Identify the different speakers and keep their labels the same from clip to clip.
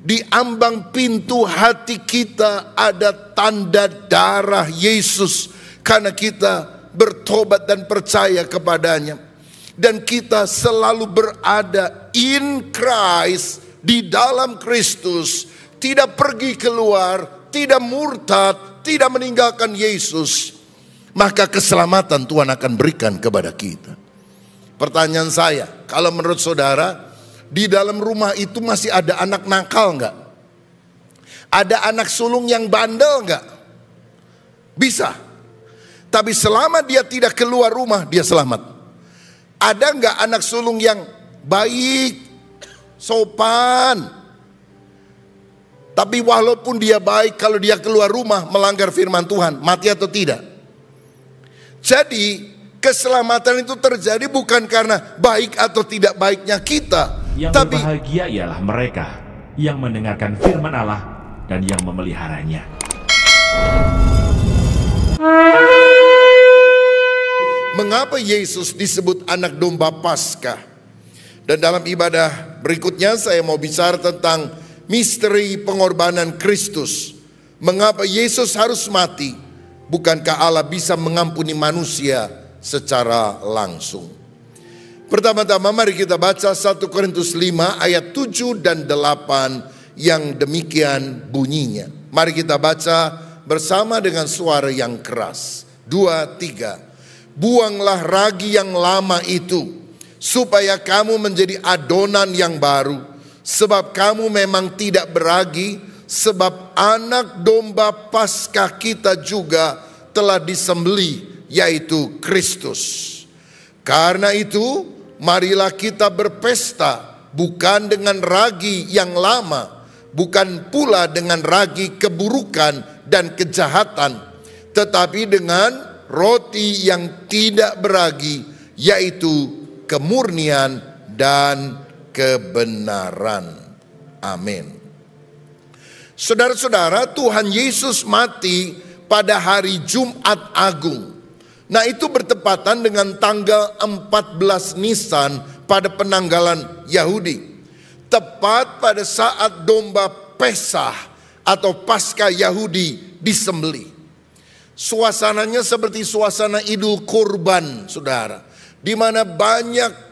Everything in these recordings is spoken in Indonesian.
Speaker 1: Di ambang pintu hati kita ada tanda darah Yesus, karena kita bertobat dan percaya kepadanya. Dan kita selalu berada in Christ, di dalam Kristus, tidak pergi keluar, tidak murtad, tidak meninggalkan Yesus. Maka keselamatan Tuhan akan berikan kepada kita. Pertanyaan saya, kalau menurut saudara, di dalam rumah itu masih ada anak nakal enggak? Ada anak sulung yang bandel enggak? Bisa. Tapi selama dia tidak keluar rumah, dia selamat. Ada enggak anak sulung yang baik, sopan, tapi walaupun dia baik, kalau dia keluar rumah melanggar firman Tuhan, mati atau tidak? Jadi keselamatan itu terjadi bukan karena baik atau tidak baiknya kita.
Speaker 2: Yang berbahagia ialah mereka yang mendengarkan firman Allah dan yang memeliharanya.
Speaker 1: Mengapa Yesus disebut anak domba Paskah? Dan dalam ibadah berikutnya saya mau bicara tentang misteri pengorbanan Kristus. Mengapa Yesus harus mati? Bukankah Allah bisa mengampuni manusia secara langsung? Pertama-tama mari kita baca 1 Korintus 5 ayat 7 dan 8 yang demikian bunyinya. Mari kita baca bersama dengan suara yang keras. 2, 3. Buanglah ragi yang lama itu, supaya kamu menjadi adonan yang baru. Sebab kamu memang tidak beragi, sebab anak domba Paskah kita juga telah disembelih, yaitu Kristus. Karena itu, marilah kita berpesta, bukan dengan ragi yang lama, bukan pula dengan ragi keburukan dan kejahatan, tetapi dengan roti yang tidak beragi, yaitu kemurnian dan kebenaran. Amin. Saudara-saudara, Tuhan Yesus mati pada hari Jumat Agung. Nah, itu bertepatan dengan tanggal 14 Nisan pada penanggalan Yahudi. Tepat pada saat domba Pesah atau Paskah Yahudi disembelih. Suasananya seperti suasana Idul Kurban, saudara. Di mana banyak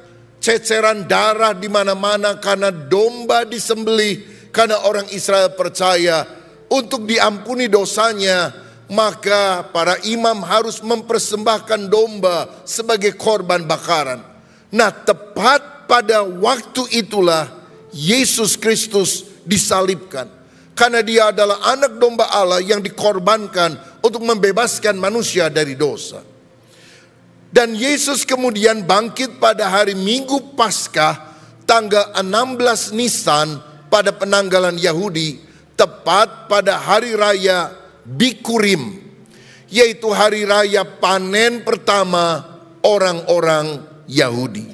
Speaker 1: ceceran darah di mana-mana karena domba disembelih. Karena orang Israel percaya untuk diampuni dosanya, maka para imam harus mempersembahkan domba sebagai korban bakaran. Nah, tepat pada waktu itulah Yesus Kristus disalibkan. Karena dia adalah anak domba Allah yang dikorbankan untuk membebaskan manusia dari dosa. Dan Yesus kemudian bangkit pada hari Minggu Paskah tanggal 16 Nisan pada penanggalan Yahudi, tepat pada hari raya Bikurim, yaitu hari raya panen pertama orang-orang Yahudi.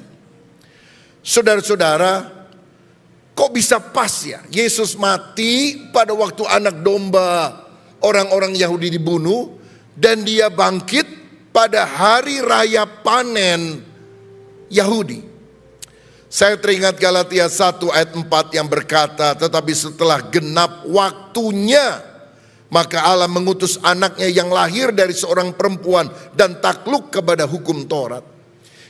Speaker 1: Saudara-saudara, kok bisa pas ya Yesus mati pada waktu anak domba orang-orang Yahudi dibunuh, dan dia bangkit pada hari raya panen Yahudi. Saya teringat Galatia 1 ayat 4 yang berkata, tetapi setelah genap waktunya, maka Allah mengutus anaknya yang lahir dari seorang perempuan dan takluk kepada hukum Taurat.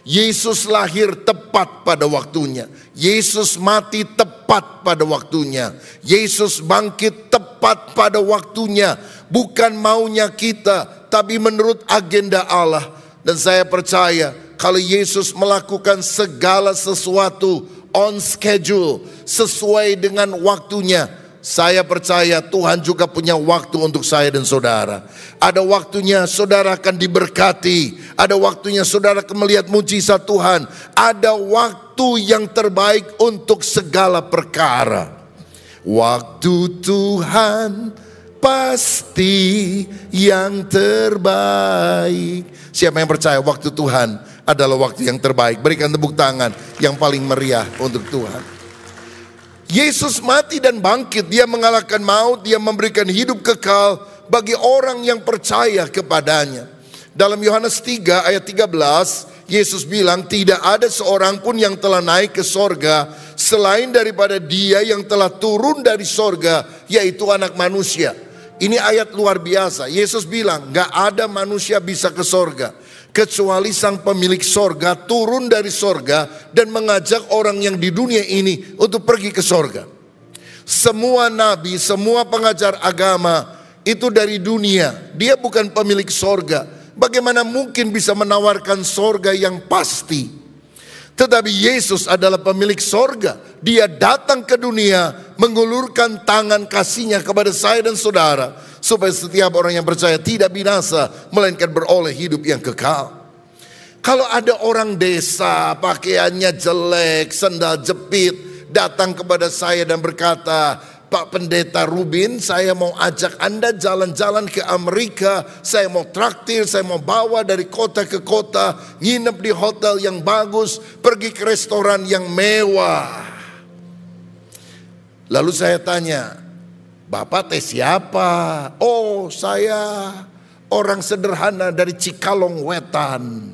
Speaker 1: Yesus lahir tepat pada waktunya. Yesus mati tepat pada waktunya. Yesus bangkit tepat pada waktunya. Bukan maunya kita, tapi menurut agenda Allah. Dan saya percaya kalau Yesus melakukan segala sesuatu on schedule, sesuai dengan waktunya, saya percaya Tuhan juga punya waktu untuk saya dan saudara. Ada waktunya saudara akan diberkati. Ada waktunya saudara akan melihat mujizat Tuhan. Ada waktu yang terbaik untuk segala perkara. Waktu Tuhan pasti yang terbaik. Siapa yang percaya waktu Tuhan adalah waktu yang terbaik? Berikan tepuk tangan yang paling meriah untuk Tuhan. Yesus mati dan bangkit, dia mengalahkan maut, dia memberikan hidup kekal bagi orang yang percaya kepadanya. Dalam Yohanes 3 ayat 13, Yesus bilang tidak ada seorang pun yang telah naik ke sorga selain daripada Dia yang telah turun dari sorga, yaitu Anak Manusia. Ini ayat luar biasa. Yesus bilang gak ada manusia bisa ke sorga kecuali sang pemilik sorga turun dari sorga dan mengajak orang yang di dunia ini untuk pergi ke sorga. Semua nabi, semua pengajar agama itu dari dunia. Dia bukan pemilik sorga. Bagaimana mungkin bisa menawarkan sorga yang pasti? Tetapi Yesus adalah pemilik sorga. Dia datang ke dunia mengulurkan tangan kasih-Nya kepada saya dan saudara, supaya setiap orang yang percaya tidak binasa, melainkan beroleh hidup yang kekal. Kalau ada orang desa pakaiannya jelek, sandal jepit, datang kepada saya dan berkata, Pak Pendeta Rubin, saya mau ajak Anda jalan-jalan ke Amerika. Saya mau traktir, saya mau bawa dari kota ke kota, nginep di hotel yang bagus, pergi ke restoran yang mewah. Lalu saya tanya, Bapak teh siapa? Oh, saya orang sederhana dari Cikalong Wetan.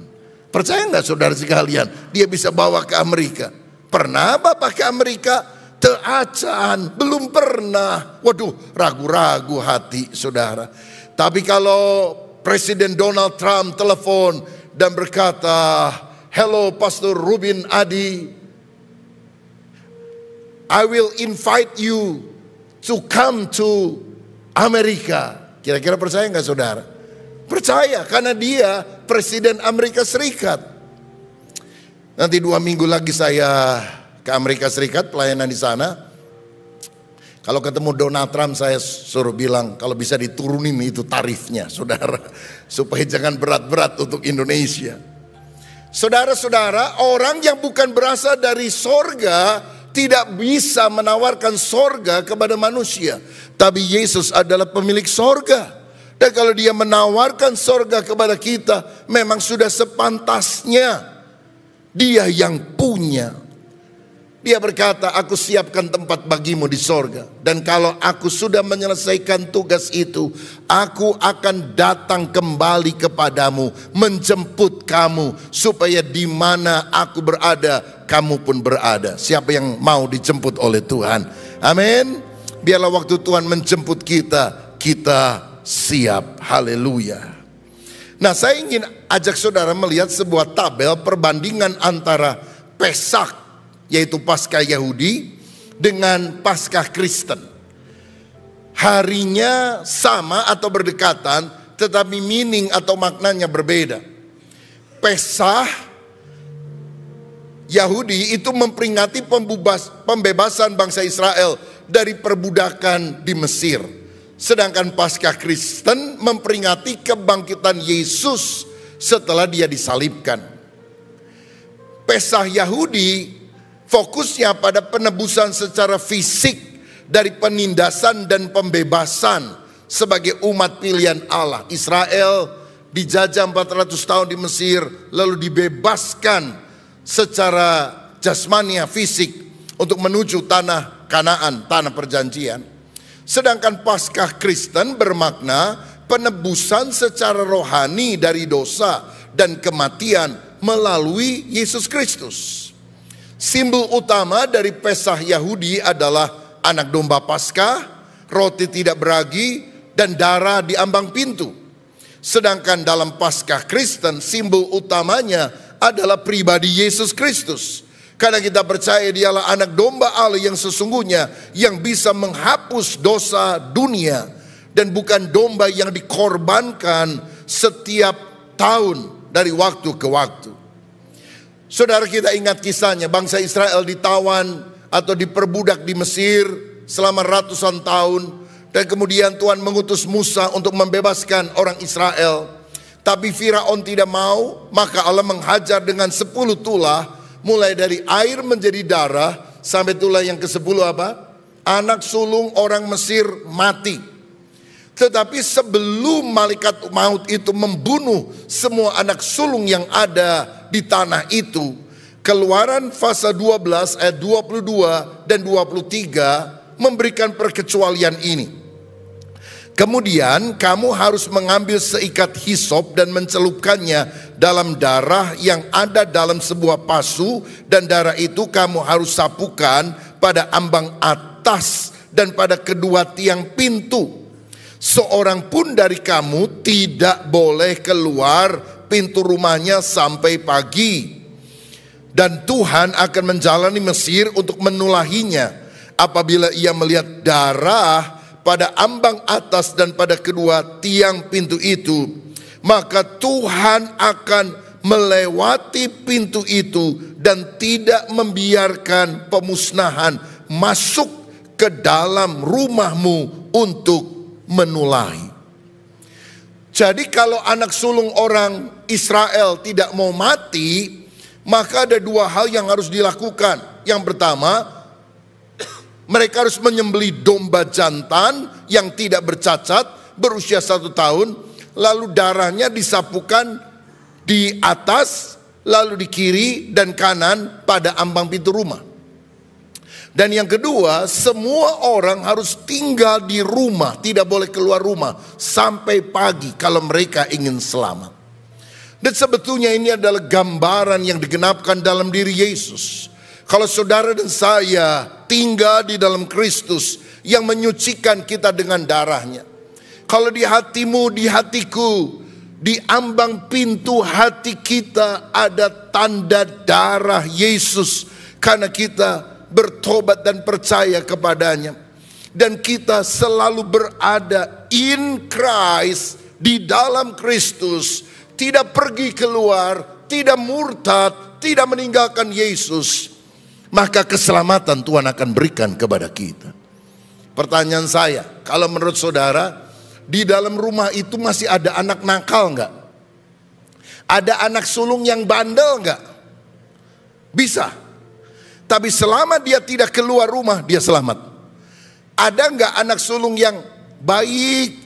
Speaker 1: Percaya nggak saudara sekalian, dia bisa bawa ke Amerika? Pernah Bapak ke Amerika? Teacan, belum pernah. Waduh, ragu-ragu hati saudara. Tapi kalau Presiden Donald Trump telepon dan berkata, hello Pastor Rubin Adi, I will invite you to come to Amerika. Kira-kira percaya nggak saudara? Percaya, karena dia Presiden Amerika Serikat. Nanti 2 minggu lagi saya ke Amerika Serikat, pelayanan di sana. Kalau ketemu Donald Trump, saya suruh bilang kalau bisa diturunin itu tarifnya, saudara, supaya jangan berat-berat untuk Indonesia. Saudara-saudara, orang yang bukan berasal dari sorga tidak bisa menawarkan sorga kepada manusia. Tapi Yesus adalah pemilik sorga. Dan kalau Dia menawarkan sorga kepada kita, memang sudah sepantasnya. Dia yang punya. Dia berkata, aku siapkan tempat bagimu di sorga. Dan kalau aku sudah menyelesaikan tugas itu, aku akan datang kembali kepadamu, menjemput kamu, supaya di mana aku berada, kamu pun berada. Siapa yang mau dijemput oleh Tuhan? Amin. Biarlah waktu Tuhan menjemput kita, kita siap. Haleluya. Nah, saya ingin ajak saudara melihat sebuah tabel perbandingan antara Pesak, yaitu Paskah Yahudi, dengan Paskah Kristen. Harinya sama atau berdekatan, tetapi meaning atau maknanya berbeda. Pesah Yahudi itu memperingati pembebasan bangsa Israel dari perbudakan di Mesir. Sedangkan Paskah Kristen memperingati kebangkitan Yesus setelah Dia disalibkan. Pesah Yahudi fokusnya pada penebusan secara fisik dari penindasan dan pembebasan sebagai umat pilihan Allah. Israel dijajah 400 tahun di Mesir, lalu dibebaskan secara jasmania fisik untuk menuju tanah Kanaan, tanah perjanjian. Sedangkan Paskah Kristen bermakna penebusan secara rohani dari dosa dan kematian melalui Yesus Kristus. Simbol utama dari Pesah Yahudi adalah anak domba Paskah, roti tidak beragi, dan darah di ambang pintu. Sedangkan dalam Paskah Kristen, simbol utamanya adalah pribadi Yesus Kristus. Karena kita percaya Dialah anak domba Allah yang sesungguhnya, yang bisa menghapus dosa dunia, dan bukan domba yang dikorbankan setiap tahun dari waktu ke waktu. Saudara, kita ingat kisahnya, bangsa Israel ditawan atau diperbudak di Mesir selama ratusan tahun. Dan kemudian Tuhan mengutus Musa untuk membebaskan orang Israel. Tapi Firaun tidak mau, maka Allah menghajar dengan 10 tulah. Mulai dari air menjadi darah, sampai tulah yang ke-10 apa? Anak sulung orang Mesir mati. Tetapi sebelum malaikat maut itu membunuh semua anak sulung yang ada di tanah itu, Keluaran pasal 12 ayat 22 dan 23 memberikan perkecualian ini. Kemudian kamu harus mengambil seikat hisop dan mencelupkannya dalam darah yang ada dalam sebuah pasu, dan darah itu kamu harus sapukan pada ambang atas dan pada kedua tiang pintu. Seorang pun dari kamu tidak boleh keluar pintu rumahnya sampai pagi. Dan Tuhan akan menjalani Mesir untuk menulahinya. Apabila ia melihat darah pada ambang atas dan pada kedua tiang pintu itu, maka Tuhan akan melewati pintu itu dan tidak membiarkan pemusnahan masuk ke dalam rumahmu untuk menulahi. Jadi kalau anak sulung orang Israel tidak mau mati, maka ada dua hal yang harus dilakukan. Yang pertama, mereka harus menyembelih domba jantan yang tidak bercacat, berusia 1 tahun, lalu darahnya disapukan di atas, lalu di kiri dan kanan pada ambang pintu rumah. Dan yang kedua, semua orang harus tinggal di rumah, tidak boleh keluar rumah sampai pagi kalau mereka ingin selamat. Dan sebetulnya ini adalah gambaran yang digenapkan dalam diri Yesus. Kalau saudara dan saya tinggal di dalam Kristus yang menyucikan kita dengan darahnya. Kalau di hatimu, di hatiku, di ambang pintu hati kita ada tanda darah Yesus. Karena kita bertobat dan percaya kepadanya. Dan kita selalu berada in Christ, di dalam Kristus. Tidak pergi keluar, tidak murtad, tidak meninggalkan Yesus. Maka keselamatan Tuhan akan berikan kepada kita. Pertanyaan saya, kalau menurut saudara, di dalam rumah itu masih ada anak nakal enggak? Ada anak sulung yang bandel enggak? Bisa. Tapi selama dia tidak keluar rumah, dia selamat. Ada enggak anak sulung yang baik,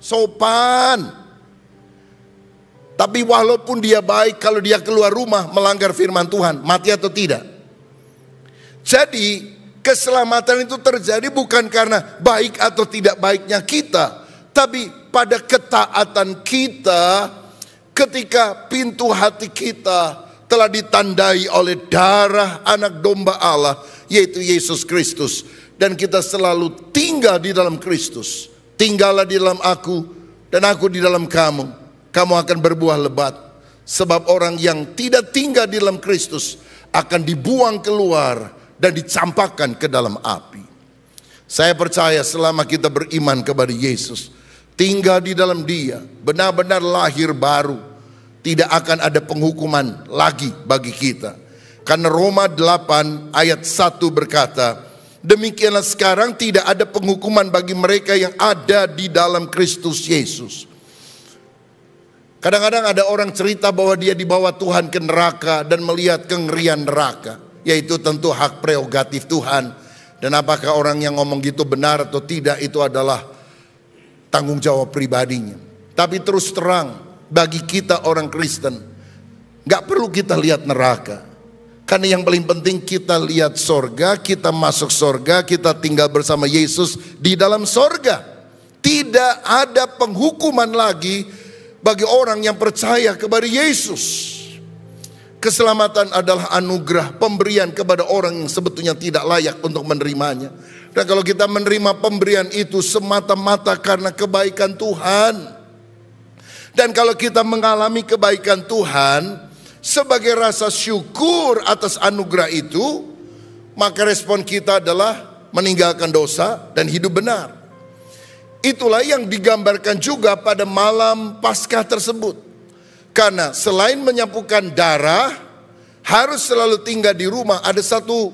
Speaker 1: sopan, tapi walaupun dia baik, kalau dia keluar rumah melanggar firman Tuhan, mati atau tidak? Jadi keselamatan itu terjadi bukan karena baik atau tidak baiknya kita, tapi pada ketaatan kita ketika pintu hati kita telah ditandai oleh darah anak domba Allah, yaitu Yesus Kristus. Dan kita selalu tinggal di dalam Kristus. Tinggallah di dalam aku dan aku di dalam kamu. Kamu akan berbuah lebat. Sebab orang yang tidak tinggal di dalam Kristus akan dibuang keluar dan dicampakkan ke dalam api. Saya percaya selama kita beriman kepada Yesus, tinggal di dalam Dia, benar-benar lahir baru, tidak akan ada penghukuman lagi bagi kita. Karena Roma 8 ayat 1 berkata, demikianlah sekarang tidak ada penghukuman bagi mereka yang ada di dalam Kristus Yesus. Kadang-kadang ada orang cerita bahwa dia dibawa Tuhan ke neraka dan melihat kengerian neraka. Yaitu tentu hak prerogatif Tuhan. Dan apakah orang yang ngomong gitu benar atau tidak, itu adalah tanggung jawab pribadinya. Tapi terus terang, bagi kita orang Kristen, gak perlu kita lihat neraka. Karena yang paling penting kita lihat sorga, kita masuk sorga, kita tinggal bersama Yesus di dalam sorga. Tidak ada penghukuman lagi bagi orang yang percaya kepada Yesus. Keselamatan adalah anugerah, pemberian kepada orang yang sebetulnya tidak layak untuk menerimanya. Dan kalau kita menerima pemberian itu semata-mata karena kebaikan Tuhan. Dan kalau kita mengalami kebaikan Tuhan sebagai rasa syukur atas anugerah itu, maka respon kita adalah meninggalkan dosa dan hidup benar. Itulah yang digambarkan juga pada malam Paskah tersebut. Karena selain menyapukan darah, harus selalu tinggal di rumah. Ada satu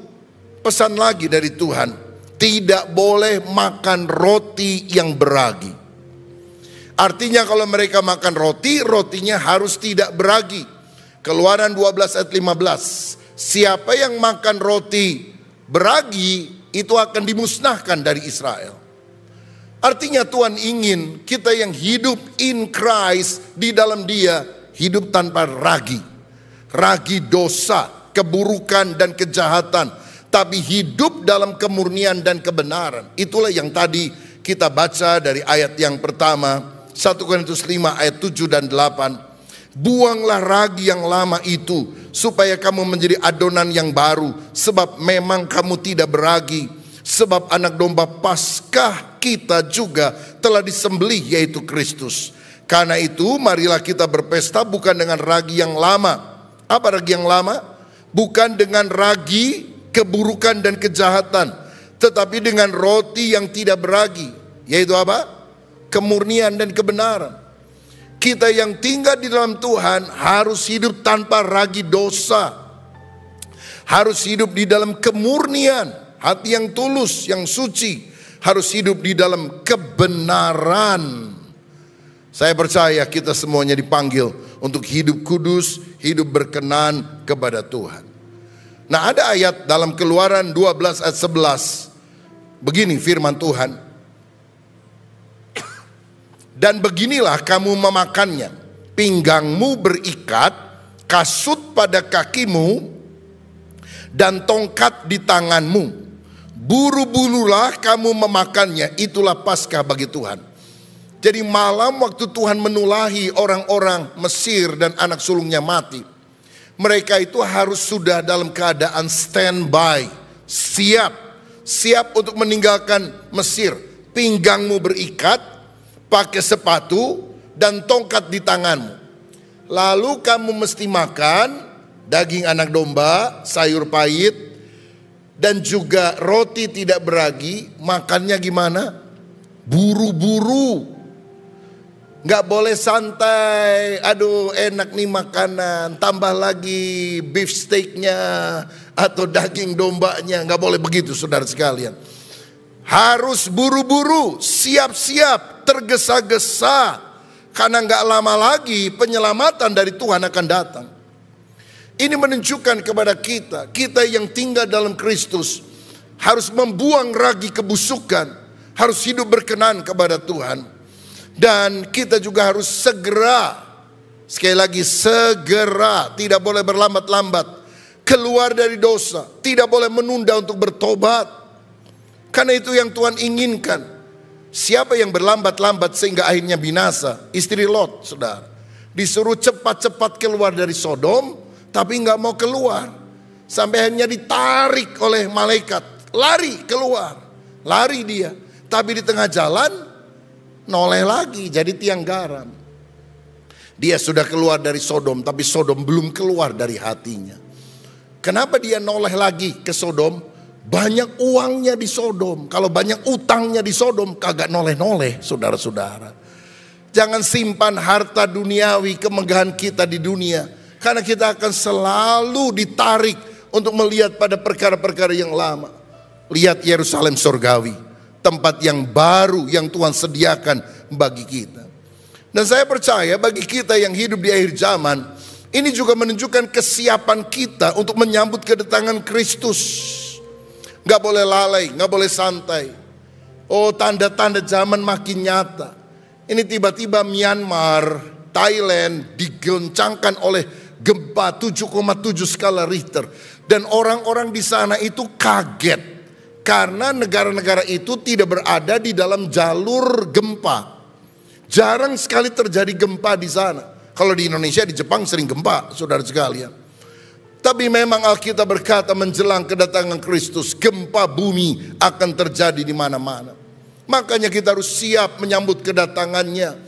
Speaker 1: pesan lagi dari Tuhan. Tidak boleh makan roti yang beragi. Artinya kalau mereka makan roti, rotinya harus tidak beragi. Keluaran 12 ayat 15. Siapa yang makan roti beragi, itu akan dimusnahkan dari Israel. Artinya Tuhan ingin kita yang hidup in Christ, di dalam Dia, hidup tanpa ragi. Ragi dosa, keburukan dan kejahatan. Tapi hidup dalam kemurnian dan kebenaran. Itulah yang tadi kita baca dari ayat yang pertama, 1 Korintus 5 ayat 7 dan 8. Buanglah ragi yang lama itu, supaya kamu menjadi adonan yang baru, sebab memang kamu tidak beragi. Sebab anak domba Paskah kita juga telah disembelih, yaitu Kristus. Karena itu marilah kita berpesta bukan dengan ragi yang lama. Apa ragi yang lama? Bukan dengan ragi keburukan dan kejahatan, tetapi dengan roti yang tidak beragi, yaitu apa? Kemurnian dan kebenaran. Kita yang tinggal di dalam Tuhan harus hidup tanpa ragi dosa. Harus hidup di dalam kemurnian, hati yang tulus, yang suci. Harus hidup di dalam kebenaran. Saya percaya kita semuanya dipanggil untuk hidup kudus, hidup berkenan kepada Tuhan. Nah, ada ayat dalam Keluaran 12 ayat 11. Begini firman Tuhan. Dan beginilah kamu memakannya, pinggangmu berikat, kasut pada kakimu, dan tongkat di tanganmu. Buru-burulah kamu memakannya, itulah Paskah bagi Tuhan. Jadi malam waktu Tuhan menulahi orang-orang Mesir dan anak sulungnya mati, mereka itu harus sudah dalam keadaan standby, siap untuk meninggalkan Mesir. Pinggangmu berikat, pakai sepatu dan tongkat di tanganmu. Lalu kamu mesti makan daging anak domba, sayur pahit, dan juga roti tidak beragi. Makannya gimana? Buru-buru. Gak boleh santai. Aduh enak nih makanan, tambah lagi beef steaknya atau daging dombanya. Gak boleh begitu saudara sekalian. Harus buru-buru, siap-siap, tergesa-gesa. Karena gak lama lagi penyelamatan dari Tuhan akan datang. Ini menunjukkan kepada kita yang tinggal dalam Kristus harus membuang ragi kebusukan, harus hidup berkenan kepada Tuhan. Dan kita juga harus segera, sekali lagi segera, tidak boleh berlambat-lambat, keluar dari dosa, tidak boleh menunda untuk bertobat. Karena itu yang Tuhan inginkan. Siapa yang berlambat-lambat sehingga akhirnya binasa? Istri Lot, saudara. Disuruh cepat-cepat keluar dari Sodom, tapi nggak mau keluar. Sampai akhirnya ditarik oleh malaikat. Lari keluar. Lari dia. Tapi di tengah jalan, noleh lagi jadi tiang garam. Dia sudah keluar dari Sodom, tapi Sodom belum keluar dari hatinya. Kenapa dia noleh lagi ke Sodom? Banyak uangnya di Sodom. Kalau banyak utangnya di Sodom, kagak noleh-noleh saudara-saudara. Jangan simpan harta duniawi, kemegahan kita di dunia. Karena kita akan selalu ditarik untuk melihat pada perkara-perkara yang lama. Lihat Yerusalem surgawi, tempat yang baru yang Tuhan sediakan bagi kita. Dan saya percaya bagi kita yang hidup di akhir zaman, ini juga menunjukkan kesiapan kita untuk menyambut kedatangan Kristus. Gak boleh lalai, gak boleh santai. Oh, tanda-tanda zaman makin nyata. Ini tiba-tiba Myanmar, Thailand digoncangkan oleh gempa 7,7 skala Richter. Dan orang-orang di sana itu kaget. Karena negara-negara itu tidak berada di dalam jalur gempa. Jarang sekali terjadi gempa di sana. Kalau di Indonesia, di Jepang sering gempa, saudara sekalian. Tapi memang Alkitab berkata menjelang kedatangan Kristus, gempa bumi akan terjadi di mana-mana. Makanya kita harus siap menyambut kedatangannya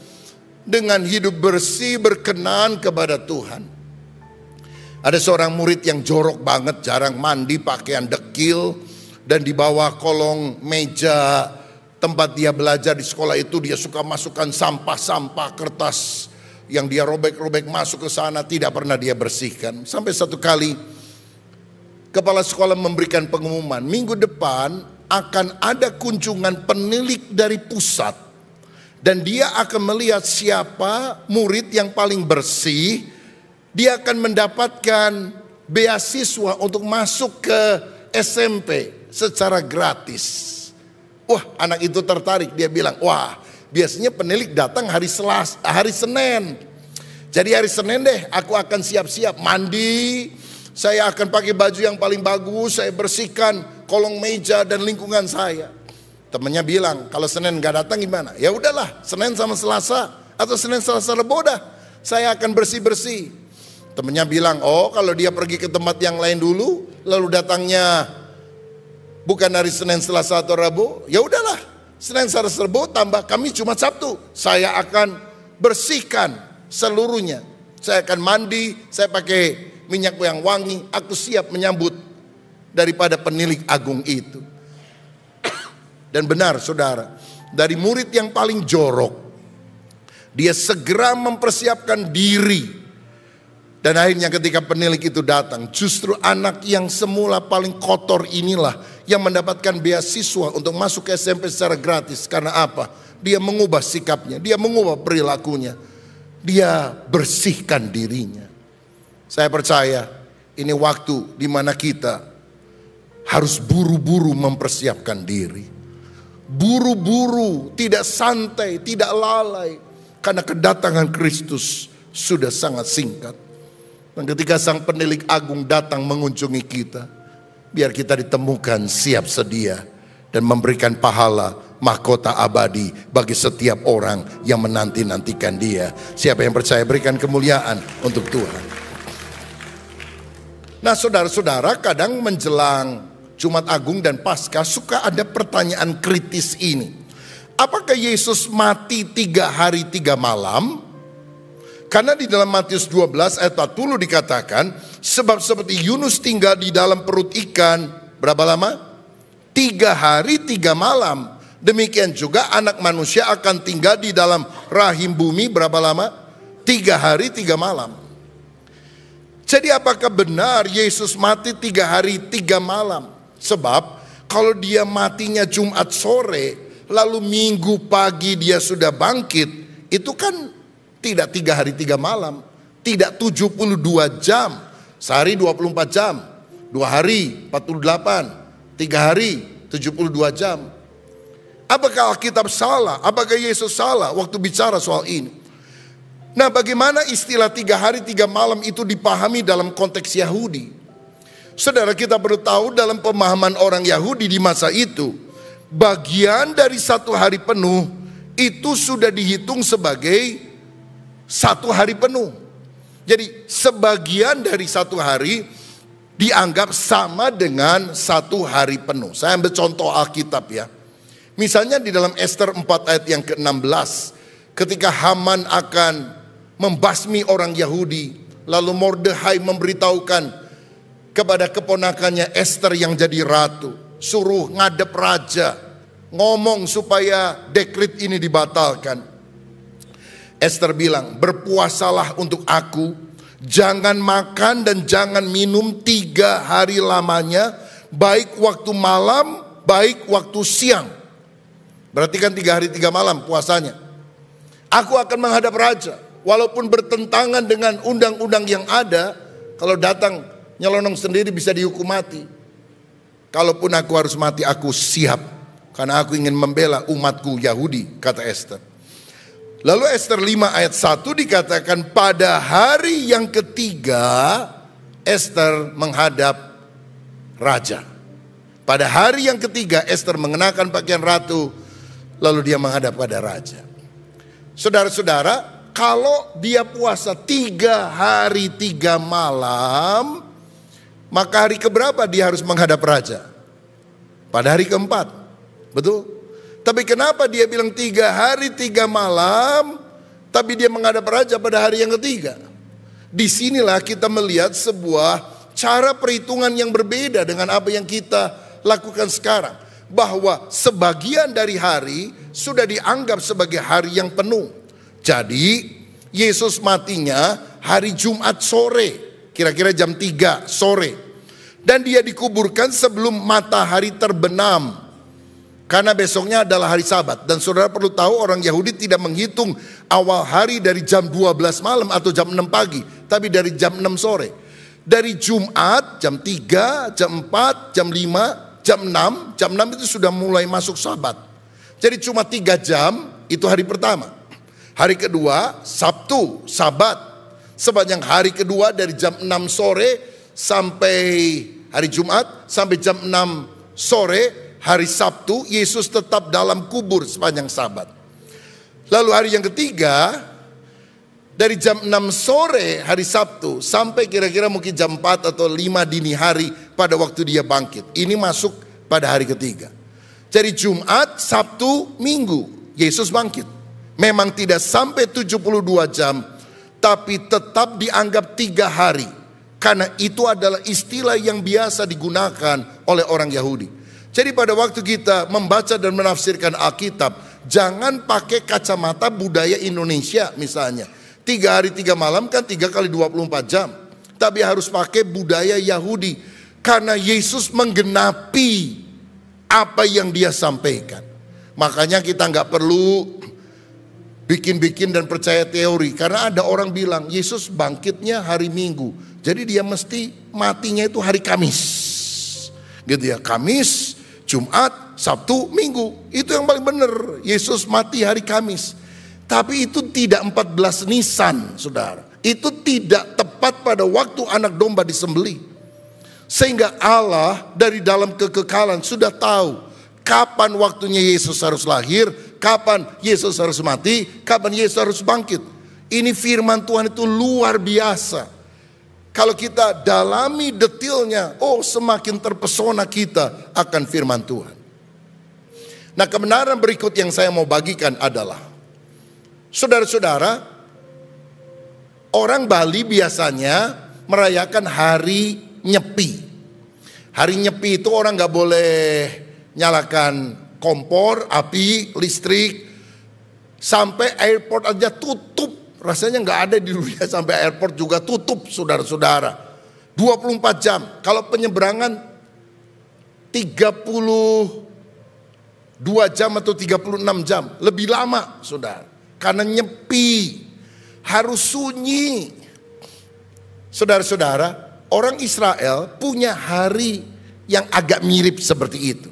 Speaker 1: dengan hidup bersih, berkenan kepada Tuhan. Ada seorang murid yang jorok banget, jarang mandi, pakaian dekil, dan di bawah kolong meja tempat dia belajar di sekolah itu dia suka masukkan sampah-sampah kertas yang dia robek-robek masuk ke sana, tidak pernah dia bersihkan. Sampai satu kali kepala sekolah memberikan pengumuman, minggu depan akan ada kunjungan penilik dari pusat. Dan dia akan melihat siapa murid yang paling bersih. Dia akan mendapatkan beasiswa untuk masuk ke SMP secara gratis. Wah, anak itu tertarik, dia bilang, wah, biasanya penilik datang hari Senin. Jadi hari Senin deh aku akan siap-siap mandi. Saya akan pakai baju yang paling bagus. Saya bersihkan kolong meja dan lingkungan saya. Temannya bilang, kalau Senin gak datang gimana? Ya udahlah, Senin sama Selasa atau Senin Selasa Rebo dah. saya akan bersih-bersih. Temennya bilang, oh kalau dia pergi ke tempat yang lain dulu, lalu datangnya bukan hari Senin, Selasa atau Rabu, ya udahlah, Senin, Selasa, Rabu tambah Kamis, Jumat, Sabtu, saya akan bersihkan seluruhnya. Saya akan mandi, saya pakai minyak yang wangi, aku siap menyambut daripada penilik agung itu. Dan benar saudara, dari murid yang paling jorok, dia segera mempersiapkan diri. Dan akhirnya ketika penilik itu datang, justru anak yang semula paling kotor inilah yang mendapatkan beasiswa untuk masuk ke SMP secara gratis. Karena apa? Dia mengubah sikapnya, dia mengubah perilakunya, dia bersihkan dirinya. Saya percaya ini waktu di mana kita harus buru-buru mempersiapkan diri. Buru-buru, tidak santai, tidak lalai. Karena kedatangan Kristus sudah sangat singkat. Dan ketika sang penilik agung datang mengunjungi kita, biar kita ditemukan siap sedia dan memberikan pahala mahkota abadi bagi setiap orang yang menanti-nantikan dia. Siapa yang percaya, berikan kemuliaan untuk Tuhan. Nah saudara-saudara, kadang menjelang Jumat Agung dan Paskah suka ada pertanyaan kritis ini. Apakah Yesus mati 3 hari 3 malam? Karena di dalam Matius 12 ayat 40 dikatakan, sebab seperti Yunus tinggal di dalam perut ikan, berapa lama? 3 hari 3 malam. Demikian juga anak manusia akan tinggal di dalam rahim bumi, berapa lama? 3 hari 3 malam. Jadi apakah benar Yesus mati 3 hari 3 malam? Sebab kalau dia matinya Jumat sore, lalu Minggu pagi dia sudah bangkit, itu kan tidak 3 hari 3 malam, tidak 72 jam, sehari 24 jam, 2 hari 48, 3 hari 72 jam. Apakah Alkitab salah? Apakah Yesus salah waktu bicara soal ini? Nah, bagaimana istilah 3 hari 3 malam itu dipahami dalam konteks Yahudi? Saudara, kita perlu tahu dalam pemahaman orang Yahudi di masa itu, bagian dari 1 hari penuh itu sudah dihitung sebagai 1 hari penuh. Jadi sebagian dari 1 hari dianggap sama dengan 1 hari penuh. Saya ambil contoh Alkitab ya. Misalnya di dalam Ester 4 ayat yang ke-16, ketika Haman akan membasmi orang Yahudi, lalu Mordechai memberitahukan kepada keponakannya Ester yang jadi ratu, suruh ngadep raja, ngomong supaya dekret ini dibatalkan. Ester bilang, berpuasalah untuk aku, jangan makan dan jangan minum 3 hari lamanya, baik waktu malam, baik waktu siang. Berarti kan 3 hari 3 malam puasanya. Aku akan menghadap raja, walaupun bertentangan dengan undang-undang yang ada. Kalau datang nyelonong sendiri bisa dihukum mati. Kalaupun aku harus mati, aku siap, karena aku ingin membela umatku Yahudi, kata Ester. Lalu Ester 5 ayat 1 dikatakan, pada hari yang ketiga Ester menghadap raja. Pada hari yang ketiga Ester mengenakan pakaian ratu, lalu dia menghadap pada raja. Saudara-saudara, kalau dia puasa 3 hari 3 malam, maka hari keberapa dia harus menghadap raja? Pada hari keempat, betul? Tapi kenapa dia bilang 3 hari 3 malam, tapi dia menghadap raja pada hari yang ketiga? Disinilah kita melihat sebuah cara perhitungan yang berbeda dengan apa yang kita lakukan sekarang. Bahwa sebagian dari hari sudah dianggap sebagai hari yang penuh. Jadi Yesus matinya hari Jumat sore, kira-kira jam 3 sore. Dan dia dikuburkan sebelum matahari terbenam, karena besoknya adalah hari Sabat. Dan saudara perlu tahu, orang Yahudi tidak menghitung awal hari dari jam 12 malam atau jam 6 pagi, tapi dari jam 6 sore. Dari Jumat jam 3, jam 4, jam 5, jam 6. Jam 6 itu sudah mulai masuk Sabat. Jadi cuma 3 jam itu hari pertama. Hari kedua Sabtu, Sabat. Sepanjang hari kedua dari jam 6 sore sampai hari Jumat, sampai jam 6 sore hari Sabtu, Yesus tetap dalam kubur sepanjang Sabat. Lalu hari yang ketiga Dari jam 6 sore hari Sabtu sampai kira-kira mungkin jam 4 atau 5 dini hari pada waktu dia bangkit. Ini masuk pada hari ketiga. Jadi Jumat, Sabtu, Minggu Yesus bangkit. Memang tidak sampai 72 jam, tapi tetap dianggap 3 hari. Karena itu adalah istilah yang biasa digunakan oleh orang Yahudi. Jadi pada waktu kita membaca dan menafsirkan Alkitab, jangan pakai kacamata budaya Indonesia misalnya. 3 hari 3 malam kan 3 kali 24 jam. Tapi harus pakai budaya Yahudi. Karena Yesus menggenapi apa yang dia sampaikan. Makanya kita nggak perlu bikin-bikin dan percaya teori. Karena ada orang bilang Yesus bangkitnya hari Minggu. Jadi dia mesti matinya itu hari Kamis. Gitu ya, Kamis, Jumat, Sabtu, Minggu. Itu yang paling benar. Yesus mati hari Kamis. Tapi itu tidak 14 Nisan, saudara. Itu tidak tepat pada waktu anak domba disembelih. Sehingga Allah dari dalam kekekalan sudah tahu kapan waktunya Yesus harus lahir, kapan Yesus harus mati, kapan Yesus harus bangkit. Ini firman Tuhan itu luar biasa. Kalau kita dalami detailnya, semakin terpesona kita akan firman Tuhan. Nah, kebenaran berikut yang saya mau bagikan adalah, saudara-saudara, orang Bali biasanya merayakan hari Nyepi. Hari Nyepi itu orang gak boleh nyalakan kompor, api, listrik. Sampai airport aja tutup. Rasanya gak ada di dunia sampai airport juga tutup, saudara-saudara. 24 jam. Kalau penyeberangan 32 jam atau 36 jam. Lebih lama, saudara. Karena nyepi, harus sunyi. Saudara-saudara, orang Israel punya hari yang agak mirip seperti itu.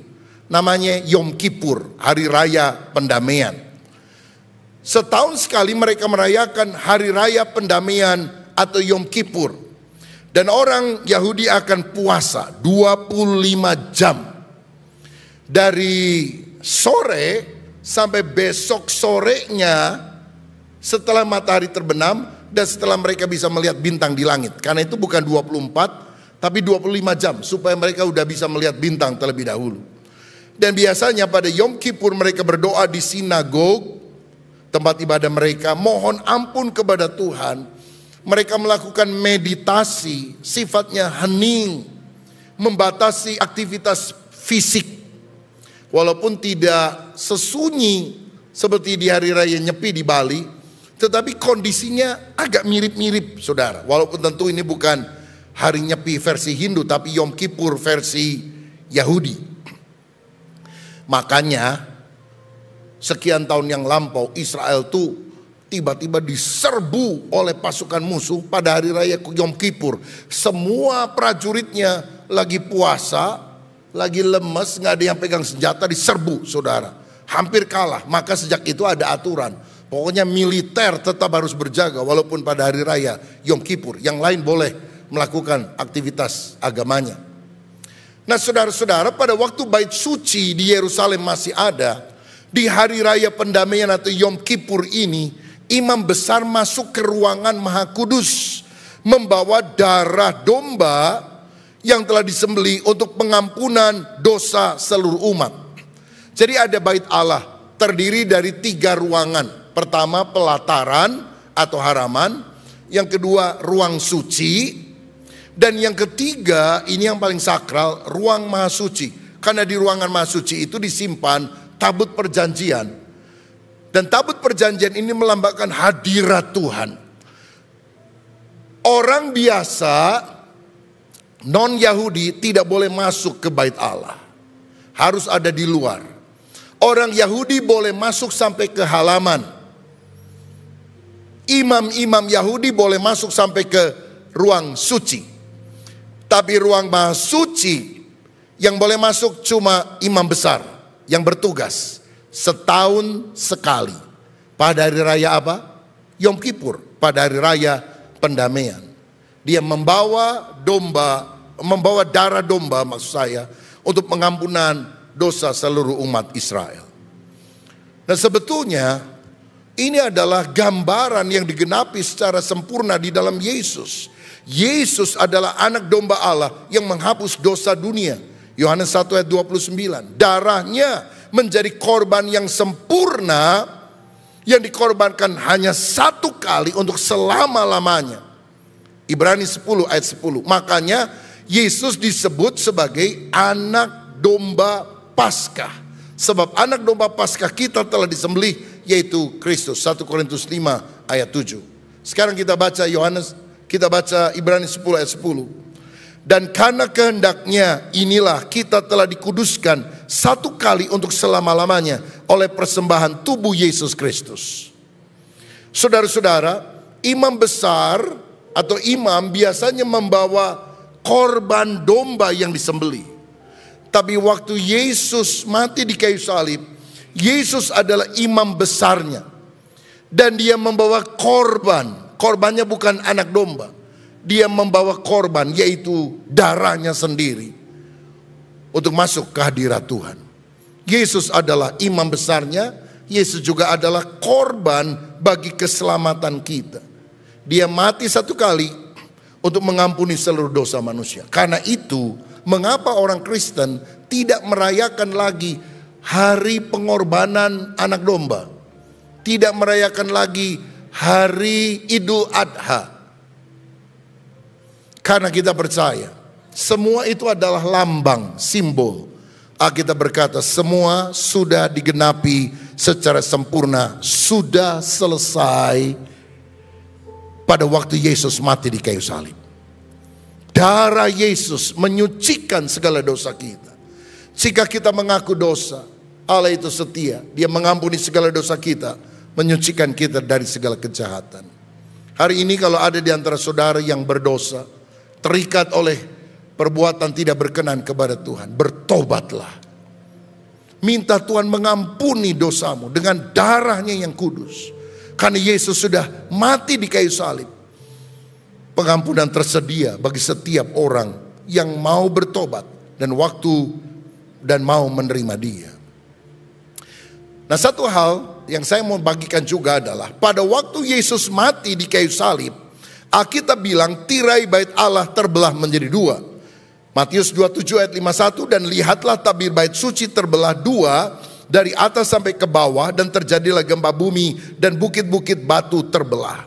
Speaker 1: Namanya Yom Kippur, hari raya pendamaian. Setahun sekali mereka merayakan hari raya pendamaian atau Yom Kippur. Dan orang Yahudi akan puasa 25 jam. Dari sore sampai besok sorenya setelah matahari terbenam dan setelah mereka bisa melihat bintang di langit. Karena itu bukan 24 tapi 25 jam supaya mereka udah bisa melihat bintang terlebih dahulu. Dan biasanya pada Yom Kippur mereka berdoa di sinagog, tempat ibadah mereka, mohon ampun kepada Tuhan. Mereka melakukan meditasi, sifatnya hening, membatasi aktivitas fisik. Walaupun tidak sesunyi seperti di hari raya Nyepi di Bali, tetapi kondisinya agak mirip-mirip, saudara. Walaupun tentu ini bukan hari Nyepi versi Hindu, tapi Yom Kippur versi Yahudi. Makanya sekian tahun yang lampau Israel tuh tiba-tiba diserbu oleh pasukan musuh pada hari raya Yom Kippur. Semua prajuritnya lagi puasa, lagi lemes, gak ada yang pegang senjata, diserbu, saudara. Hampir kalah. Maka sejak itu ada aturan, pokoknya militer tetap harus berjaga walaupun pada hari raya Yom Kippur. Yang lain boleh melakukan aktivitas agamanya. Nah, saudara-saudara, pada waktu bait suci di Yerusalem masih ada, di hari raya pendamaian atau Yom Kippur ini, imam besar masuk ke ruangan Maha Kudus membawa darah domba yang telah disembelih untuk pengampunan dosa seluruh umat. Jadi ada bait Allah terdiri dari 3 ruangan. Pertama pelataran atau haraman, yang kedua ruang suci, dan yang ketiga ini yang paling sakral, ruang Maha Suci. Karena di ruangan Maha Suci itu disimpan tabut perjanjian. Dan tabut perjanjian ini melambangkan hadirat Tuhan. Orang biasa non-Yahudi tidak boleh masuk ke bait Allah, harus ada di luar. Orang Yahudi boleh masuk sampai ke halaman. Imam-imam Yahudi boleh masuk sampai ke ruang suci. Tapi ruang Maha Suci yang boleh masuk cuma imam besar yang bertugas setahun sekali. Pada hari raya apa? Yom Kippur, pada hari raya pendamaian. Dia membawa domba, membawa darah domba maksud saya, untuk pengampunan dosa seluruh umat Israel. Dan sebetulnya Ini adalah gambaran yang digenapi secara sempurna di dalam Yesus. Yesus adalah anak domba Allah yang menghapus dosa dunia. Yohanes 1 ayat 29. Darahnya menjadi korban yang sempurna, yang dikorbankan hanya satu kali untuk selama-lamanya. Ibrani 10 ayat 10. Makanya Yesus disebut sebagai anak domba Paskah. Sebab anak domba Paskah kita telah disembelih, yaitu Kristus. 1 Korintus 5 ayat 7. Sekarang kita baca Ibrani 10 ayat 10. Dan karena kehendaknya inilah kita telah dikuduskan satu kali untuk selama-lamanya oleh persembahan tubuh Yesus Kristus. Saudara-saudara, imam besar atau imam biasanya membawa korban domba yang disembelih. Tapi waktu Yesus mati di kayu salib, Yesus adalah imam besarnya. Dan dia membawa korban. Korbannya bukan anak domba. Dia membawa korban, yaitu darahnya sendiri, untuk masuk ke hadirat Tuhan. Yesus adalah imam besarnya. Yesus juga adalah korban bagi keselamatan kita. Dia mati satu kali untuk mengampuni seluruh dosa manusia. Karena itu, mengapa orang Kristen tidak merayakan lagi hari pengorbanan anak domba? Tidak merayakan lagi hari Idul Adha. Karena kita percaya semua itu adalah lambang, simbol. Alkitab berkata semua sudah digenapi secara sempurna, sudah selesai pada waktu Yesus mati di kayu salib. Darah Yesus menyucikan segala dosa kita. Jika kita mengaku dosa, Allah itu setia. Dia mengampuni segala dosa kita, menyucikan kita dari segala kejahatan. Hari ini kalau ada di antara saudara yang berdosa, terikat oleh perbuatan tidak berkenan kepada Tuhan, bertobatlah. Minta Tuhan mengampuni dosamu dengan darahnya yang kudus. Karena Yesus sudah mati di kayu salib. Pengampunan tersedia bagi setiap orang yang mau bertobat dan mau menerima Dia. Nah, satu hal yang saya mau bagikan juga adalah pada waktu Yesus mati di kayu salib, Alkitab bilang tirai bait Allah terbelah menjadi dua. Matius 27 ayat 51, dan lihatlah tabir bait suci terbelah dua dari atas sampai ke bawah, dan terjadilah gempa bumi dan bukit-bukit batu terbelah.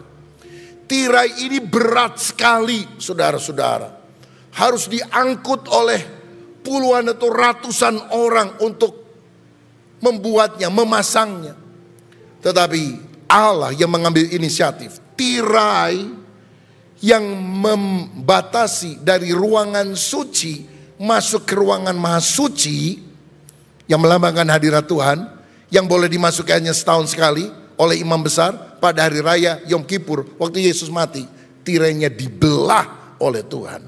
Speaker 1: Tirai ini berat sekali, saudara-saudara. Harus diangkut oleh puluhan atau ratusan orang untuk membuatnya, memasangnya. Tetapi Allah yang mengambil inisiatif. Tirai yang membatasi dari ruangan suci masuk ke ruangan maha suci, yang melambangkan hadirat Tuhan, yang boleh dimasuki hanya setahun sekali oleh imam besar pada hari raya Yom Kippur. Waktu Yesus mati, tirainya dibelah oleh Tuhan.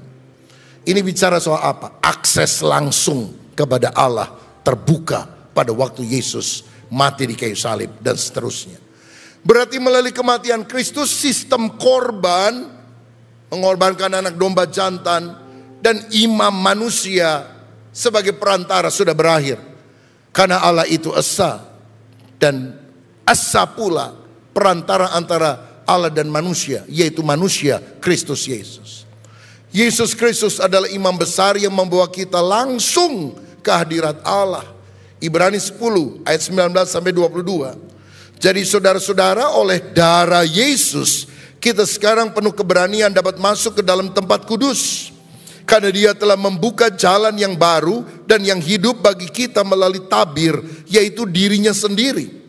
Speaker 1: Ini bicara soal apa? Akses langsung kepada Allah terbuka pada waktu Yesus mati di kayu salib dan seterusnya. Berarti melalui kematian Kristus, sistem korban, mengorbankan anak domba jantan, dan imam manusia sebagai perantara sudah berakhir. Karena Allah itu esa, dan esa pula perantara antara Allah dan manusia, yaitu manusia Kristus Yesus. Yesus Kristus adalah imam besar yang membawa kita langsung ke hadirat Allah. Ibrani 10 ayat 19 sampai 22. Jadi saudara-saudara, oleh darah Yesus kita sekarang penuh keberanian dapat masuk ke dalam tempat kudus. Karena Dia telah membuka jalan yang baru dan yang hidup bagi kita melalui tabir, yaitu dirinya sendiri.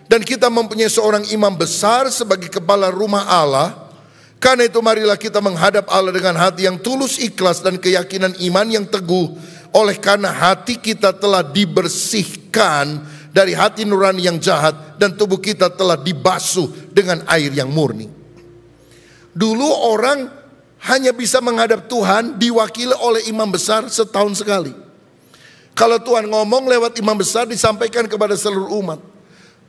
Speaker 1: Dan kita mempunyai seorang imam besar sebagai kepala rumah Allah. Karena itu marilah kita menghadap Allah dengan hati yang tulus, ikhlas, dan keyakinan iman yang teguh. Oleh karena hati kita telah dibersihkan dari hati nurani yang jahat, dan tubuh kita telah dibasuh dengan air yang murni. Dulu orang hanya bisa menghadap Tuhan diwakili oleh imam besar setahun sekali. Kalau Tuhan ngomong lewat imam besar, disampaikan kepada seluruh umat.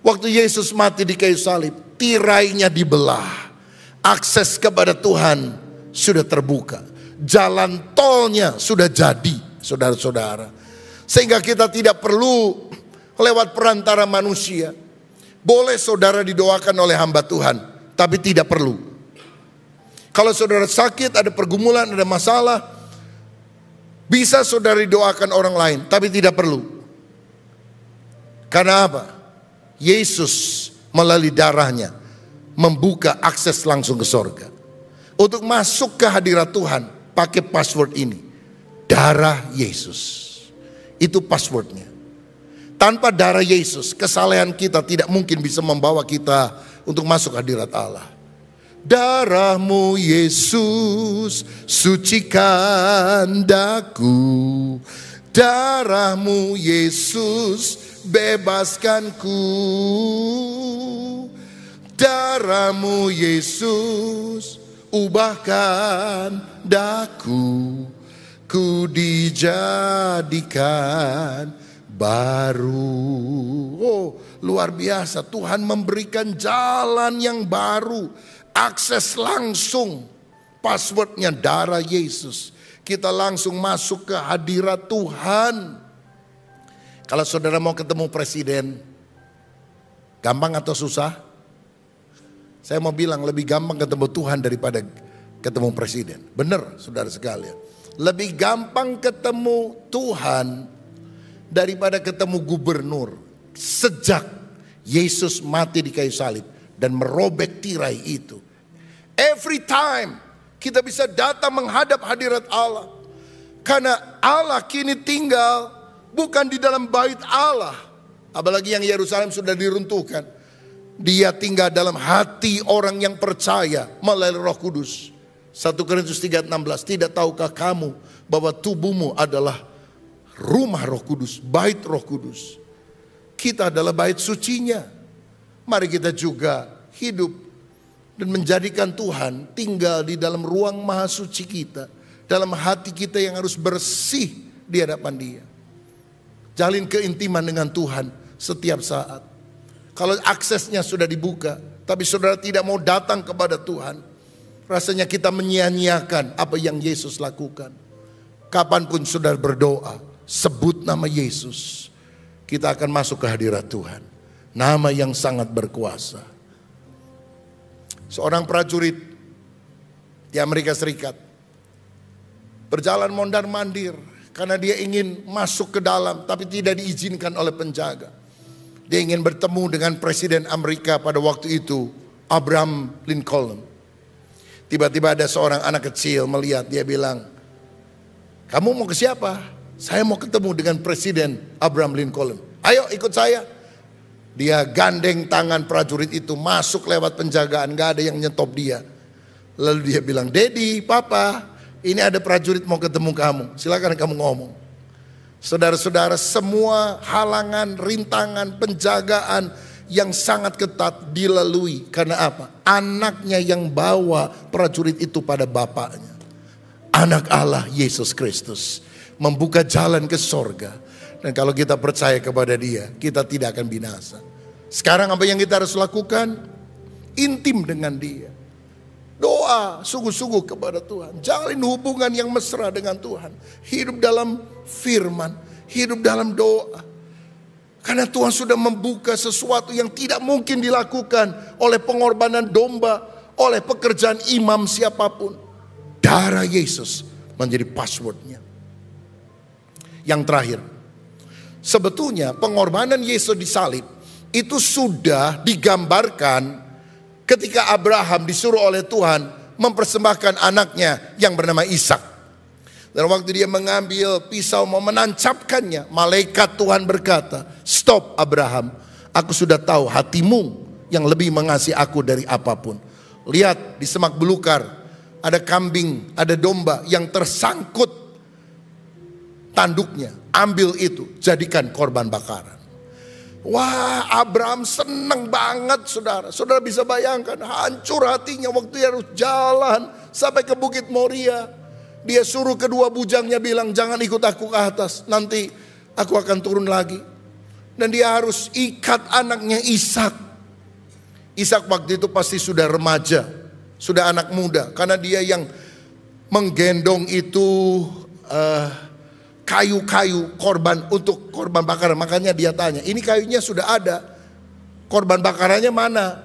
Speaker 1: Waktu Yesus mati di kayu salib, tirainya dibelah. Akses kepada Tuhan sudah terbuka. Jalan tolnya sudah jadi, saudara-saudara. Sehingga kita tidak perlu lewat perantara manusia. Boleh saudara didoakan oleh hamba Tuhan, tapi tidak perlu. Kalau saudara sakit, ada pergumulan, ada masalah, bisa saudara didoakan orang lain, tapi tidak perlu. Karena apa? Yesus melalui darahnya membuka akses langsung ke sorga. Untuk masuk ke hadirat Tuhan, pakai password ini. Darah Yesus. Itu passwordnya. Tanpa darah Yesus, kesalehan kita tidak mungkin bisa membawa kita untuk masuk hadirat Allah. Darahmu Yesus sucikan daku. Darahmu Yesus bebaskanku. Darahmu Yesus ubahkan daku. Ku dijadikan baru. Oh, luar biasa. Tuhan memberikan jalan yang baru. Akses langsung. Passwordnya darah Yesus. Kita langsung masuk ke hadirat Tuhan. Kalau saudara mau ketemu presiden, gampang atau susah? Saya mau bilang lebih gampang ketemu Tuhan daripada ketemu presiden. Benar saudara sekalian. Lebih gampang ketemu Tuhan daripada ketemu gubernur. Sejak Yesus mati di kayu salib dan merobek tirai itu. Every time kita bisa datang menghadap hadirat Allah. Karena Allah kini tinggal bukan di dalam bait Allah. Apalagi yang Yerusalem sudah diruntuhkan. Dia tinggal dalam hati orang yang percaya melalui Roh Kudus. 1 Korintus 3:16. Tidak tahukah kamu bahwa tubuhmu adalah rumah Roh Kudus, bait Roh Kudus. Kita adalah bait sucinya. Mari kita juga hidup dan menjadikan Tuhan tinggal di dalam ruang maha suci kita. Dalam hati kita yang harus bersih di hadapan Dia. Jalin keintiman dengan Tuhan setiap saat. Kalau aksesnya sudah dibuka, tapi saudara tidak mau datang kepada Tuhan, rasanya kita menyia-nyiakan apa yang Yesus lakukan. Kapanpun saudara berdoa, sebut nama Yesus, kita akan masuk ke hadirat Tuhan. Nama yang sangat berkuasa. Seorang prajurit di Amerika Serikat berjalan mondar-mandir karena dia ingin masuk ke dalam, tapi tidak diizinkan oleh penjaga. Dia ingin bertemu dengan Presiden Amerika pada waktu itu, Abraham Lincoln. Tiba-tiba ada seorang anak kecil melihat, dia bilang, "Kamu mau ke siapa?" "Saya mau ketemu dengan Presiden Abraham Lincoln." "Ayo ikut saya." Dia gandeng tangan prajurit itu, masuk lewat penjagaan, gak ada yang nyetop dia. Lalu dia bilang, "Daddy, Papa, ini ada prajurit mau ketemu kamu, silakan kamu ngomong." Saudara-saudara, semua halangan, rintangan, penjagaan yang sangat ketat dilalui. Karena apa? Anaknya yang bawa prajurit itu pada bapaknya. Anak Allah Yesus Kristus membuka jalan ke sorga. Dan kalau kita percaya kepada Dia, kita tidak akan binasa. Sekarang apa yang kita harus lakukan? Intim dengan Dia. Doa sungguh-sungguh kepada Tuhan. Jalin hubungan yang mesra dengan Tuhan. Hidup dalam firman. Hidup dalam doa. Karena Tuhan sudah membuka sesuatu yang tidak mungkin dilakukan oleh pengorbanan domba, oleh pekerjaan imam siapapun. Darah Yesus menjadi passwordnya. Yang terakhir, sebetulnya pengorbanan Yesus di salib itu sudah digambarkan ketika Abraham disuruh oleh Tuhan mempersembahkan anaknya yang bernama Ishak. Dan waktu dia mengambil pisau mau menancapkannya, malaikat Tuhan berkata, "Stop Abraham, aku sudah tahu hatimu yang lebih mengasihi aku dari apapun. Lihat di semak belukar ada kambing, ada domba yang tersangkut tanduknya. Ambil itu, jadikan korban bakaran." Wah, Abraham senang banget saudara. Saudara bisa bayangkan, hancur hatinya waktu dia harus jalan sampai ke Bukit Moria. Dia suruh kedua bujangnya bilang, "Jangan ikut aku ke atas, nanti aku akan turun lagi." Dan dia harus ikat anaknya Ishak. Ishak waktu itu pasti sudah remaja, sudah anak muda. Karena dia yang menggendong itu kayu-kayu korban untuk korban bakaran. Makanya dia tanya, "Ini kayunya sudah ada, korban bakarannya mana?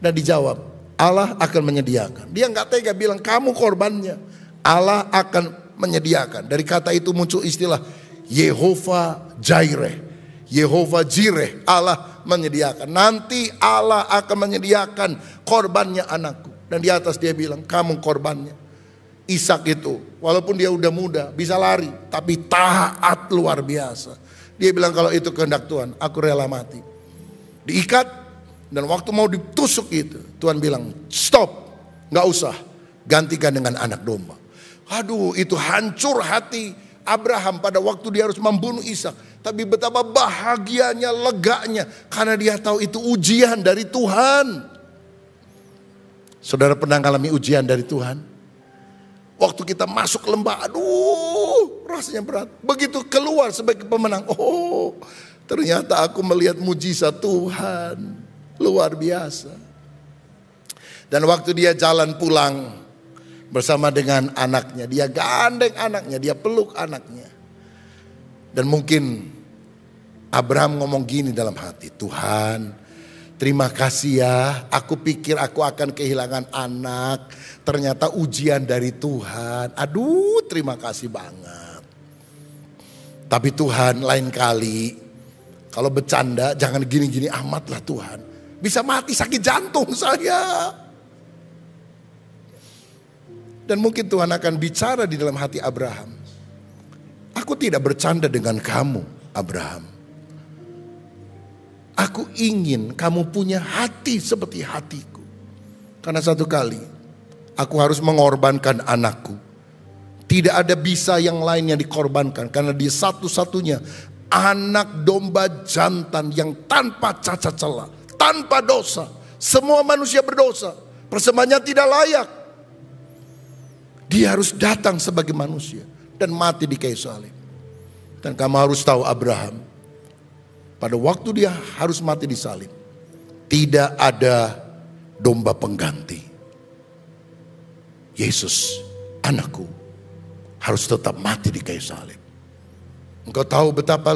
Speaker 1: Dan dijawab, Allah akan menyediakan. Dia nggak tega bilang kamu korbannya. Allah akan menyediakan. Dari kata itu muncul istilah Yehovah Jireh. Yehovah Jireh, Allah menyediakan. Nanti Allah akan menyediakan korbannya anakku. Dan di atas dia bilang, kamu korbannya. Ishak itu, walaupun dia udah muda, bisa lari, tapi taat luar biasa. Dia bilang, kalau itu kehendak Tuhan, aku rela mati. Diikat. Dan waktu mau ditusuk itu, Tuhan bilang, stop, gak usah, gantikan dengan anak domba. Aduh, itu hancur hati Abraham pada waktu dia harus membunuh Ishak. Tapi betapa bahagianya, leganya, karena dia tahu itu ujian dari Tuhan. Saudara pernah mengalami ujian dari Tuhan? Waktu kita masuk lembah, aduh, rasanya berat. Begitu keluar sebagai pemenang, oh, ternyata aku melihat mujizat Tuhan. Luar biasa. Dan waktu dia jalan pulang bersama dengan anaknya, dia gandeng anaknya, dia peluk anaknya. Dan mungkin Abraham ngomong gini dalam hati, Tuhan, terima kasih ya, aku pikir aku akan kehilangan anak, ternyata ujian dari Tuhan. Aduh, terima kasih banget. Tapi Tuhan, lain kali kalau bercanda jangan gini-gini amat lah Tuhan. Bisa mati sakit jantung saya. Dan mungkin Tuhan akan bicara di dalam hati Abraham. Aku tidak bercanda dengan kamu, Abraham. Aku ingin kamu punya hati seperti hatiku. Karena satu kali aku harus mengorbankan anakku. Tidak ada bisa yang lain yang dikorbankan. Karena dia satu-satunya anak domba jantan yang tanpa cacat celah. Tanpa dosa. Semua manusia berdosa. Persembahannya tidak layak. Dia harus datang sebagai manusia. Dan mati di kayu salib. Dan kamu harus tahu Abraham. Pada waktu dia harus mati di salib. Tidak ada domba pengganti. Yesus anakku harus tetap mati di kayu salib. Engkau tahu betapa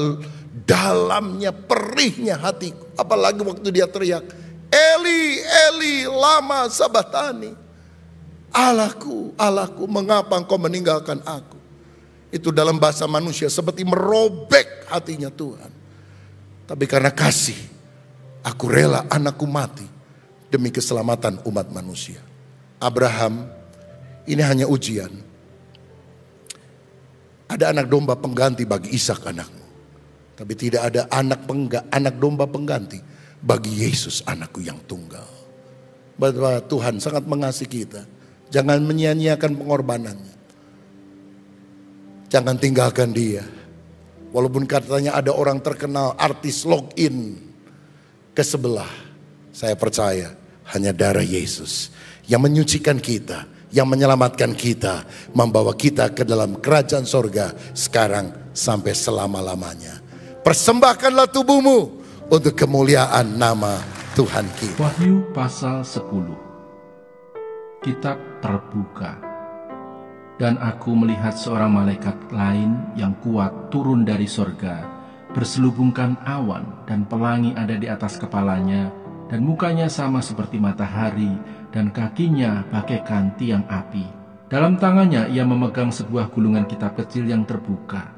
Speaker 1: dalamnya, perihnya hatiku. Apalagi waktu dia teriak, Eli, Eli, lama sabatani. Allahku, Allahku, mengapa engkau meninggalkan aku? Itu dalam bahasa manusia seperti merobek hatinya Tuhan. Tapi karena kasih, aku rela anakku mati demi keselamatan umat manusia. Abraham, ini hanya ujian. Ada anak domba pengganti bagi Ishak anakmu. Tapi tidak ada anak domba pengganti bagi Yesus anakku yang tunggal. Bahwa Tuhan sangat mengasihi kita. Jangan menyia-nyiakan pengorbanannya. Jangan tinggalkan dia. Walaupun katanya ada orang terkenal artis login ke sebelah. Saya percaya hanya darah Yesus yang menyucikan kita, yang menyelamatkan kita, membawa kita ke dalam kerajaan sorga sekarang sampai selama-lamanya. Persembahkanlah tubuhmu untuk kemuliaan nama Tuhan kita.
Speaker 2: Wahyu pasal 10. Kitab terbuka. Dan aku melihat seorang malaikat lain yang kuat turun dari sorga, berselubungkan awan dan pelangi ada di atas kepalanya, dan mukanya sama seperti matahari, dan kakinya bagaikan tiang api. Dalam tangannya ia memegang sebuah gulungan kitab kecil yang terbuka.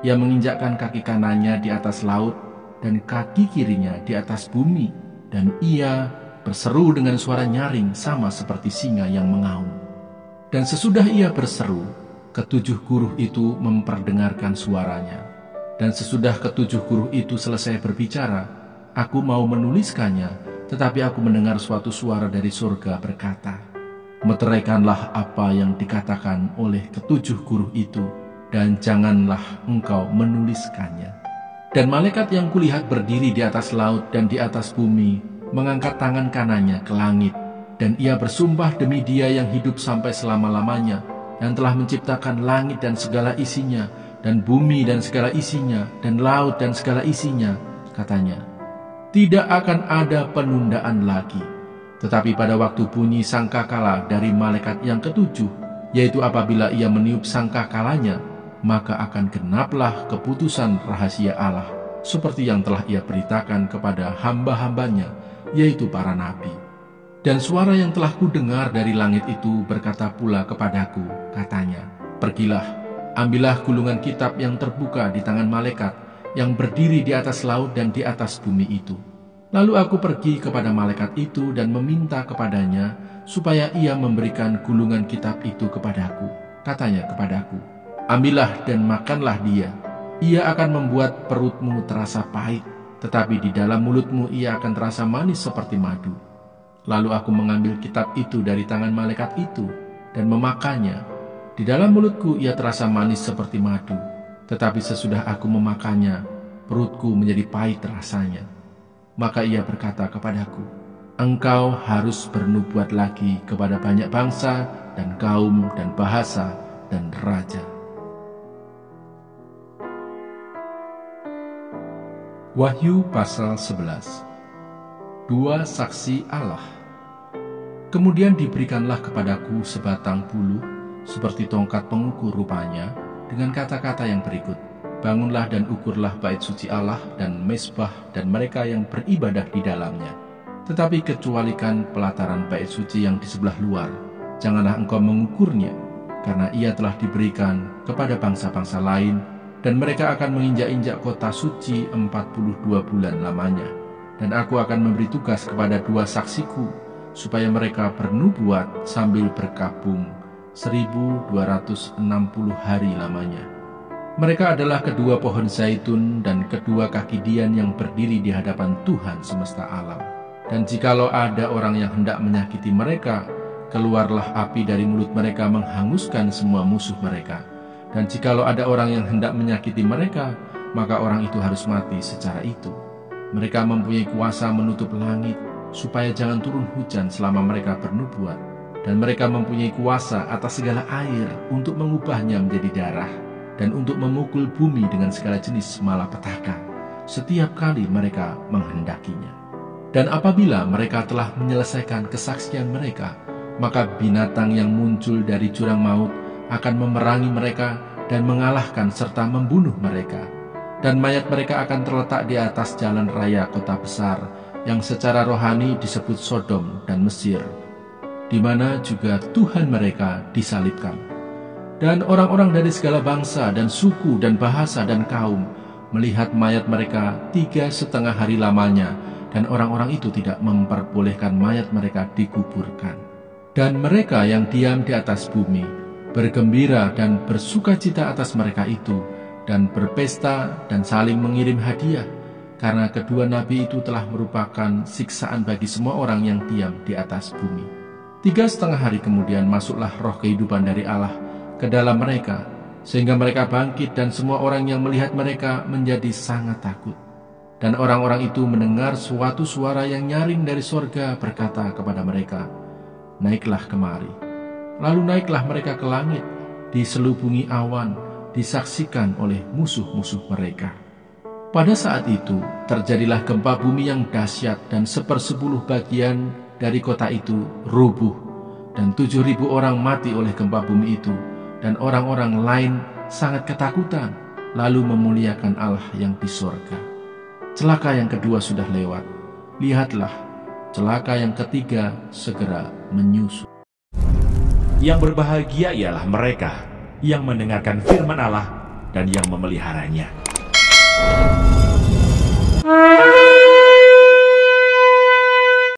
Speaker 2: Ia menginjakkan kaki kanannya di atas laut dan kaki kirinya di atas bumi, dan ia berseru dengan suara nyaring sama seperti singa yang mengaum. Dan sesudah ia berseru, ketujuh guruh itu memperdengarkan suaranya. Dan sesudah ketujuh guruh itu selesai berbicara, aku mau menuliskannya, tetapi aku mendengar suatu suara dari surga berkata, meteraikanlah apa yang dikatakan oleh ketujuh guruh itu, dan janganlah engkau menuliskannya. Dan malaikat yang kulihat berdiri di atas laut dan di atas bumi, mengangkat tangan kanannya ke langit, dan ia bersumpah demi Dia yang hidup sampai selama-lamanya, yang telah menciptakan langit dan segala isinya, dan bumi dan segala isinya, dan laut dan segala isinya, katanya, tidak akan ada penundaan lagi. Tetapi pada waktu bunyi sangkakala dari malaikat yang ketujuh, yaitu apabila ia meniup sangkakalanya, maka akan genaplah keputusan rahasia Allah, seperti yang telah ia beritakan kepada hamba-hambanya yaitu para nabi. Dan suara yang telah kudengar dari langit itu berkata pula kepadaku, katanya, "Pergilah, ambillah gulungan kitab yang terbuka di tangan malaikat yang berdiri di atas laut dan di atas bumi itu." Lalu aku pergi kepada malaikat itu dan meminta kepadanya supaya ia memberikan gulungan kitab itu kepadaku. Katanya kepadaku, "Ambillah dan makanlah dia. Ia akan membuat perutmu terasa pahit, tetapi di dalam mulutmu ia akan terasa manis seperti madu." Lalu aku mengambil kitab itu dari tangan malaikat itu dan memakannya. Di dalam mulutku ia terasa manis seperti madu, tetapi sesudah aku memakannya, perutku menjadi pahit rasanya. Maka ia berkata kepadaku, "Engkau harus bernubuat lagi kepada banyak bangsa dan kaum dan bahasa dan raja." Wahyu pasal 11. Dua saksi Allah. Kemudian diberikanlah kepadaku sebatang buluh seperti tongkat pengukur rupanya, dengan kata-kata yang berikut, "Bangunlah dan ukurlah bait suci Allah dan mezbah dan mereka yang beribadah di dalamnya. Tetapi kecualikan pelataran bait suci yang di sebelah luar, janganlah engkau mengukurnya, karena ia telah diberikan kepada bangsa-bangsa lain, dan mereka akan menginjak-injak kota suci 42 bulan lamanya. Dan aku akan memberi tugas kepada dua saksiku, supaya mereka bernubuat sambil berkabung 1260 hari lamanya. Mereka adalah kedua pohon zaitun dan kedua kaki dian yang berdiri di hadapan Tuhan semesta alam. Dan jikalau ada orang yang hendak menyakiti mereka, keluarlah api dari mulut mereka menghanguskan semua musuh mereka. Dan jikalau ada orang yang hendak menyakiti mereka, maka orang itu harus mati secara itu. Mereka mempunyai kuasa menutup langit, supaya jangan turun hujan selama mereka bernubuat. Dan mereka mempunyai kuasa atas segala air untuk mengubahnya menjadi darah, dan untuk memukul bumi dengan segala jenis malapetaka, setiap kali mereka menghendakinya. Dan apabila mereka telah menyelesaikan kesaksian mereka, maka binatang yang muncul dari jurang maut akan memerangi mereka dan mengalahkan serta membunuh mereka. Dan mayat mereka akan terletak di atas jalan raya kota besar yang secara rohani disebut Sodom dan Mesir, di mana juga Tuhan mereka disalibkan. Dan orang-orang dari segala bangsa dan suku dan bahasa dan kaum melihat mayat mereka 3,5 hari lamanya, dan orang-orang itu tidak memperbolehkan mayat mereka dikuburkan. Dan mereka yang diam di atas bumi bergembira dan bersukacita atas mereka itu, dan berpesta dan saling mengirim hadiah, karena kedua nabi itu telah merupakan siksaan bagi semua orang yang diam di atas bumi. 3,5 hari kemudian masuklah roh kehidupan dari Allah ke dalam mereka, sehingga mereka bangkit, dan semua orang yang melihat mereka menjadi sangat takut. Dan orang-orang itu mendengar suatu suara yang nyaring dari sorga berkata kepada mereka, "Naiklah kemari." Lalu naiklah mereka ke langit, diselubungi awan, disaksikan oleh musuh-musuh mereka. Pada saat itu terjadilah gempa bumi yang dahsyat, dan 1/10 bagian dari kota itu rubuh, dan 7.000 orang mati oleh gempa bumi itu. Dan orang-orang lain sangat ketakutan, lalu memuliakan Allah yang di sorga. Celaka yang kedua sudah lewat. Lihatlah, celaka yang ketiga segera menyusul.
Speaker 3: Yang berbahagia ialah mereka yang mendengarkan firman Allah dan yang memeliharanya.